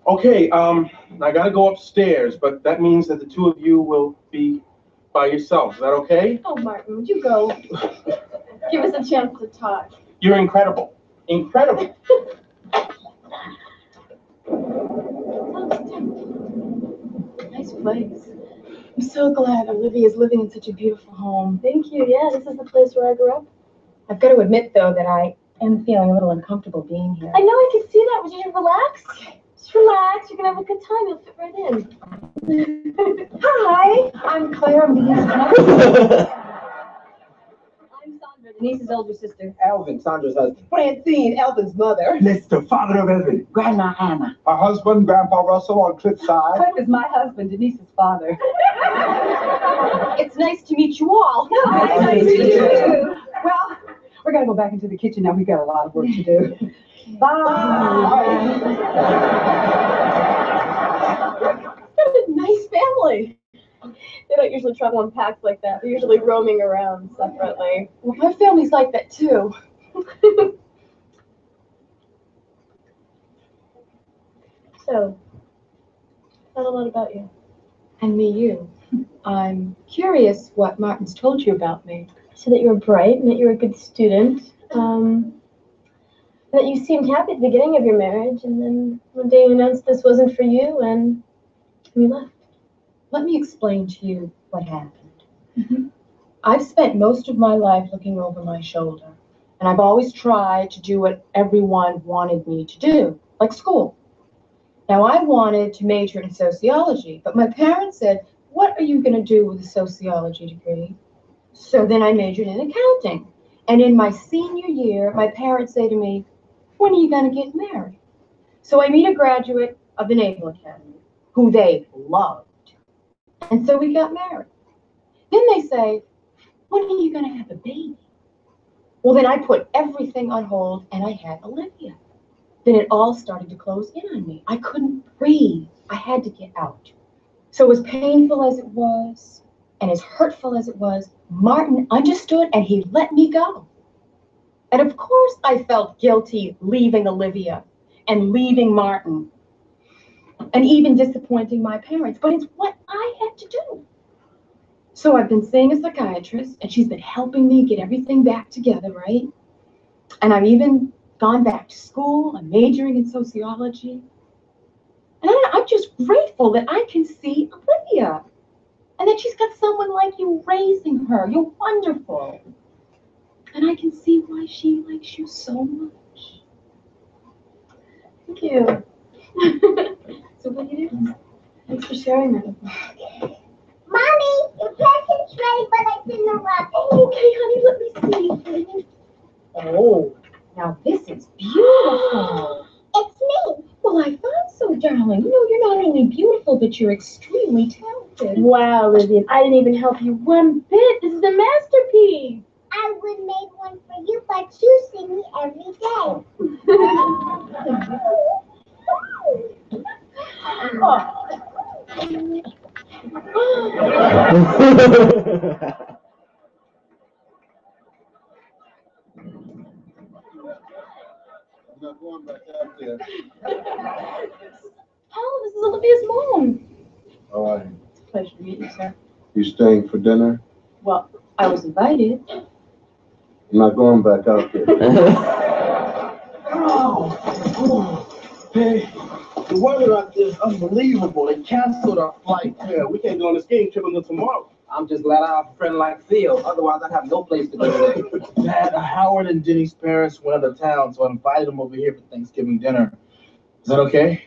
Okay, I gotta go upstairs, but that means that the two of you will be by yourselves. Is that okay? Oh, Martin, would you go? Give us a chance to talk. You're incredible. Incredible. Nice place. I'm so glad Olivia's living in such a beautiful home. Thank you. Yeah, this is the place where I grew up. I've got to admit, though, that I am feeling a little uncomfortable being here. I know, I can see that. Would you just relax? Just relax. You're going to have a good time. You'll fit right in. Hi, I'm Claire. I'm Denise's mother. I'm Sandra, Denise's older sister. Alvin, Sandra's husband. Francine, Alvin's mother. Lester, father of Evan. Grandma Anna. Her husband, Grandpa Russell on Cliffside. Cliff is my husband, Denise's father. It's nice to meet you all. Nice to meet you too. Well, we're gonna go back into the kitchen now. We've got a lot of work to do. Bye. What a nice family. They don't usually travel in packs like that. They're usually roaming around separately. Well, my family's like that too. So, not a lot about you. And me, you. I'm curious what Martin's told you about me. So that you were bright and that you were a good student. That you seemed happy at the beginning of your marriage, and then one day you announced this wasn't for you, and you left. Let me explain to you what happened. I've spent most of my life looking over my shoulder, and I've always tried to do what everyone wanted me to do, like school. Now, I wanted to major in sociology, but my parents said, "What are you going to do with a sociology degree?" So then I majored in accounting. And in my senior year, my parents say to me, "When are you going to get married?" So I meet a graduate of the Naval Academy who they loved. And so we got married. Then they say, "When are you going to have a baby?" Well, then I put everything on hold and I had Olivia. Then it all started to close in on me. I couldn't breathe. I had to get out. So as painful as it was, and as hurtful as it was, Martin understood and he let me go. And of course I felt guilty leaving Olivia and leaving Martin and even disappointing my parents, but it's what I had to do. So I've been seeing a psychiatrist and she's been helping me get everything back together, right? And I've even gone back to school. I'm majoring in sociology. And I'm just grateful that I can see Olivia and that she's got someone like you raising her. You're wonderful. And I can see why she likes you so much. Thank you. So what do you do? Thanks for sharing that with me. Mommy, your present's ready, but I didn't wrap it. Okay, honey, let me see. Oh, now this is beautiful. It's me. Well, I thought so, darling. You know, you're not only beautiful, but you're extremely talented. Wow, Vivian, I didn't even help you one bit. This is a masterpiece. I would make one for you, but you see me every day. I'm not going back out there. Oh, this is Olivia's mom. All right. It's a pleasure to meet you, sir. You staying for dinner? Well, I was invited. I'm not going back out there. Hey, the weather out there is unbelievable. They canceled our flight. Yeah, we can't go on a skating trip until tomorrow. I'm just glad I have a friend like Theo. Otherwise, I'd have no place to go today. Dad, Howard and Denny's parents went out of town, so I invited them over here for Thanksgiving dinner. Is that okay?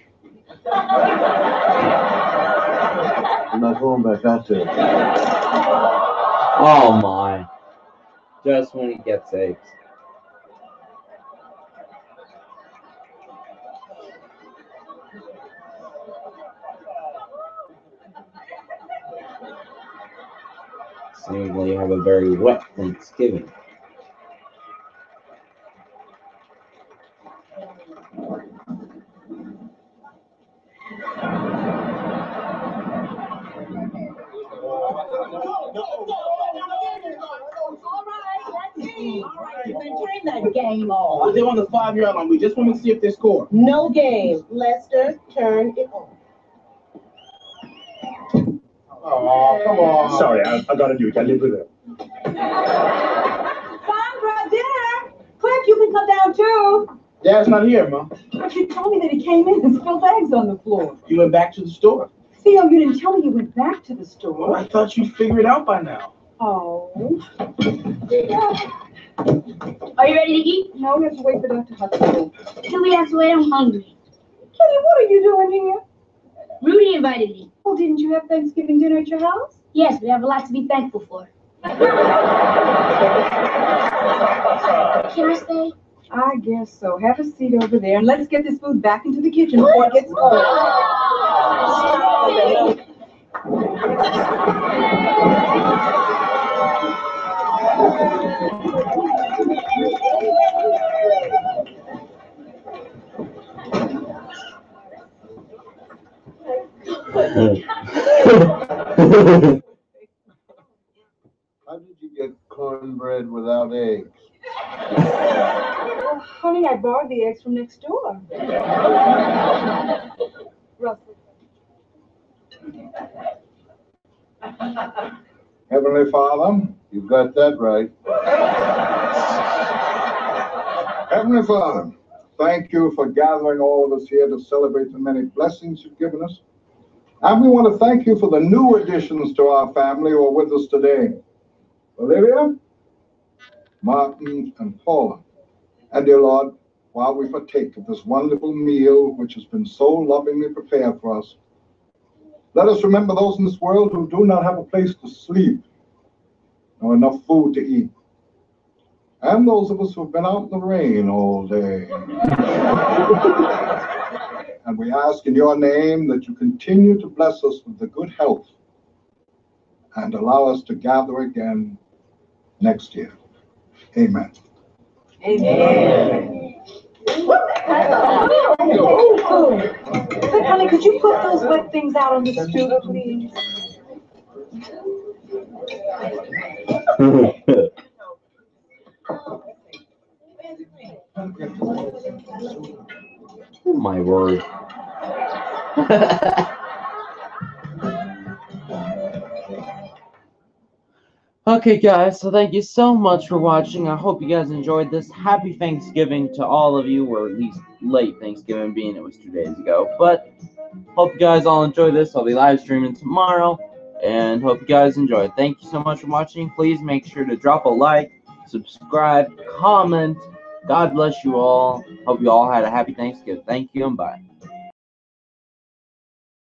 I'm not going back out there. Oh my. Just when he gets eggs. Seemingly you have a very wet Thanksgiving. Turn that game on. They're on the 5-yard line. We just want to see if they score. No game. Lester, turn it on. Oh, come on. Sorry, I gotta do it. I live with her. Sandra, dinner! Cliff, you can come down too. Dad's not here, Mom. But you told me that he came in and spilled eggs on the floor. You went back to the store. Theo, you didn't tell me you went back to the store. Well, I thought you'd figure it out by now. Oh. Are you ready to eat? No, we have to wait for Dr. Hudson. Do we have to wait? I'm hungry. Kenny, what are you doing here? Rudy invited me. Oh, didn't you have Thanksgiving dinner at your house? Yes, we have a lot to be thankful for. Can I stay? I guess so. Have a seat over there and let's get this food back into the kitchen before it gets cold. How did you get cornbread without eggs? Oh, honey, I borrowed the eggs from next door. Russell. Heavenly Father, you got that right. Heavenly Father, thank you for gathering all of us here to celebrate the many blessings you've given us. And we want to thank you for the new additions to our family who are with us today. Olivia, Martin, and Paula. And dear Lord, while we partake of this wonderful meal which has been so lovingly prepared for us, let us remember those in this world who do not have a place to sleep nor enough food to eat. And those of us who have been out in the rain all day. And we ask in your name that you continue to bless us with the good health and allow us to gather again next year. Amen. Amen. Honey, could you put those wet things out on the stoop, please? Oh my word. Okay guys, so thank you so much for watching. I hope you guys enjoyed this. Happy Thanksgiving to all of you, or at least late Thanksgiving, being it was 2 days ago. But hope you guys all enjoy this. I'll be live streaming tomorrow, and hope you guys enjoy. Thank you so much for watching. Please make sure to drop a like, subscribe, comment. God bless you all. Hope you all had a happy Thanksgiving. Thank you and bye.